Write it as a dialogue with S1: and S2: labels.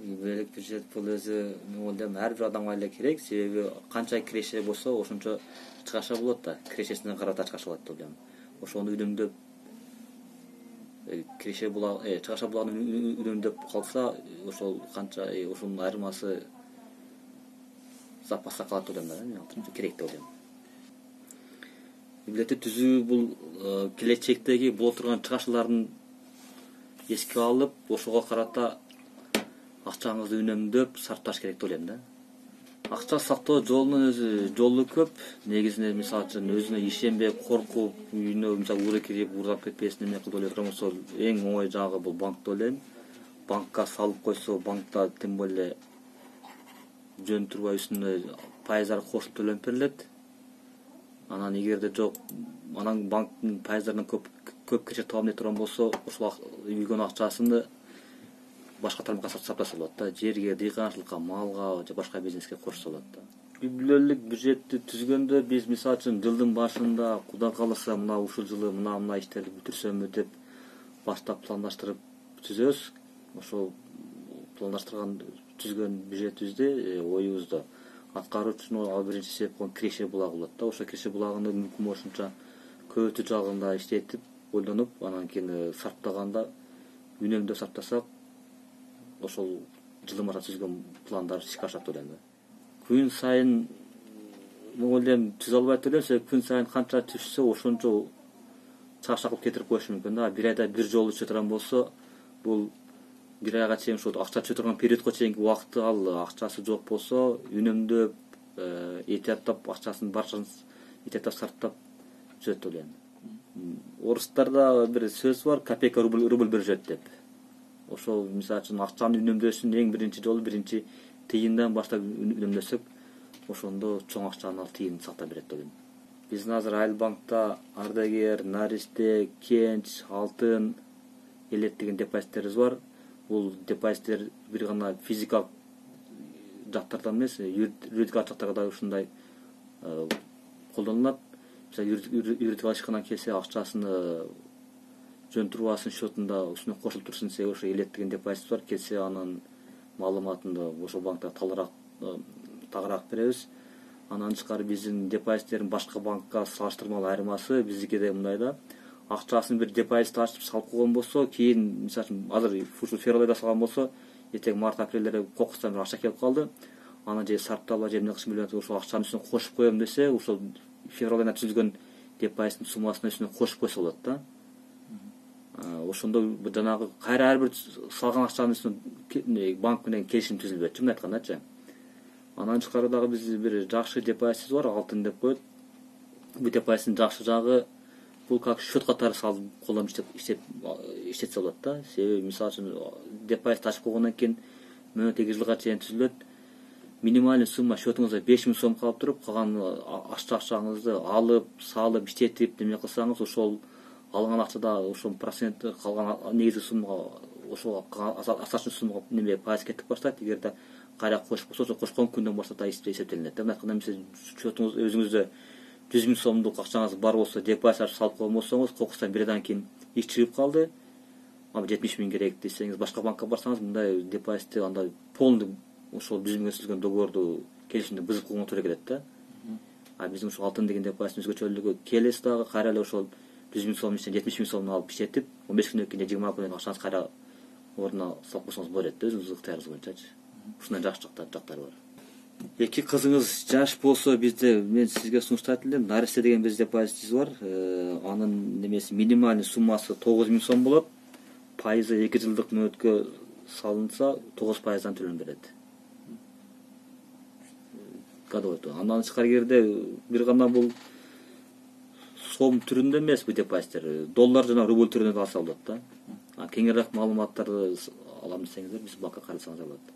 S1: Бөлөк бюджет бул өзү мен ойлойм ар бир адамга эле керек, себеби канча киреше болсо ошончо чыгаша болот да, кирешесине карата чыгаша болот деп ойлойм. Ошону үнөмдөп киреше була чыгаша булагын үнөмдөп калса, ошол канча ошонун айырмасы запаста калат деп ойлойм да, мен керек деп ойлойм. Бюджетти түзүү бул келечектеги боло турган чыгашуулардын эске алып, ошого карата акчаңызды үнөмдөп сарпташ керек деп ойлойм да. Акча сактоо жолунун өзү жолу көп. Негизинен мисалы үчүн өзүнө ишенбей, коркуп, үйүнө мисалы ууру кирип, уурдап кетпесин эме кылып ойлоп турган болсо, эң оңой жагы бул банк деп ойлойм. Банкка салып койсо, банкта тем более жөн турбай үстүнө пайыздары кошулуп төлөнүп берилет. Анан эгерде жок, анан банктын пайыздарынан көп киреше табам деп турган болсо, ошол үйгөн акчасыны башка тармакка саптаса болот да, жерге, дыйканчылыкка, малга же башка бизнеске кошсо болот да. Үй бүлөлүк бюджетти түзгөндө биз мисалы үчүн жылдын башында Кудай кааласа мына ушул жылы мына иштерди бүтүрсөмбү деп баштап пландаштырып түзөбүз. Ошол пландаштырган түзгөн бюджетибизде, оюбузда аткаруучунун ал биринчи себеп болгон киреше булагы болот да. Ошол киреше булагыны мүмкүн болушунча көбөйтүү жагында иштетип, ойлонуп, анан кийин сарптаганда үнөмдөп сарптасак, ошол жылдын башында түзгөн пландар ишке ашат деп ойлойм да. Күн сайын мен ойлойм түзө албайт деп ойлойм, себеби күн сайын канча түшсө ошончо чарчап кетирип коюшу мүмкүн да. Бир айда бир жолу түшө турган болсо, бул бир айга чейин ошол акча түшө турган периодко чейинки убакытты ал акчасы жок болсо, үнөмдөп, этияттап акчасын барчасын этияттап сарптап түзөт деп ойлойм. Орустарда бир сөз бар, копейка рубль беришет деп. Ошол мисалы үчүн акчаны үнөмдөшүн эң биринчи жолу биринчи тыйындан баштап үнөмдөсөк, ошондо чоң акчаны ал тыйын сактап берет деп ойлойм. Биздин азыр Айыл банкта Ардагер, Наристе, Кенч, Алтын, Элет деген депозиттерибиз бар. Бул депозиттер бир гана физикалык жактардан эмес, юридикалык жактарга да ушундай колдонулат. Мисалы юридикалык ишканадан келсе акчасыны жөн турбасын счетунда үстүнө кошулуп турсын десе, ошо Элет деген депозит бар, келсе анын маалыматында ошол банкта тагыраак беребиз. Анан тышкары биздин депозиттердин башка банкка салыштырмалуу айырмасы биздикиде мындай да, акчасын бир депозит ачып салып койгон болсо, кийин мисалы үчүн азыр ушул февраль айда салган болсо, эртең март апрелде кокустан бир акча келип калды, аны же сарпталып же эмне кылышым билбей ошол акчанын үстүнө кошуп коем десе, ошол февраль айында түзүлгөн депозиттин суммасына үстүнө кошуп койсо болот да. Ошондо жанагы кайра ар бир салган акчанын үстүнө банк менен келишим түзүлбөт, чынын айткандачы. Анан тышкары дагы биз бир жакшы депозитибиз бар, Алтын деп коет. Бул депозиттин жакшы жагы бул как счет катары салып колдонуп иштетсе болот да. Себеби мисалы үчүн депозит ачып койгондон кийин мөөнөт 2 жылга чейин түзүлөт. Минималдуу сумма счетуңузда 5000 сом калып туруп, калган акчаңызды алып, салып, иштетип неме кылсаңыз, ошол алган акчада ошол проценти калган негизги суммага, ошол асачын суммага неме пайыз кетип баштайт. Эгерде кайра кошуп койсо, ошо кошкон күндөн баштап да эсептелинет. Мына айтканда мисалы счетуңуз өзүңүздө 100 000 сомдук акчаңыз бар болсо, депозит ачып салып койгон болсоңуз, кокустан бир айдан кийин иш чыгып калды, ага 70 000 керек десеңиз, башка банкка барсаңыз, мындай депозитти андай полный ошол 100 000 түзгөн договорду келишимди бузуп койгонго туура келет да. Биздин ушул Алтын деген депозиттин өзгөчөлүгү, келесиз дагы кайра эле ошол 100 000 сом иштен 70 000 сомду алып иштетип, 15 күндөн кийин же 20 күндөн акчаңыз кайра ордуна салып койсоңуз болот да, өзүңүздүн ыктыярыңыз боюнчачы. Ушундай жакшы жактары бар. Эки кызыңыз жаш болсо, бизде мен сизге сунуштайт элем, Наристе деген биз депозитибиз бар. Анын немеси минималдуу суммасы 9 000 сом болот. Пайызы 2 жылдык мөөнөткө салынса, 9% төлөнүп берет. Годовой. Андан тышкары жерде бир гана бул сом түрүндө эмес бул депозиттер, доллар жана рубль түрүндө да алса болот да. Кеңирээк маалыматтарды алам десеңиздер, биз банкка кайрылсаңыз болот.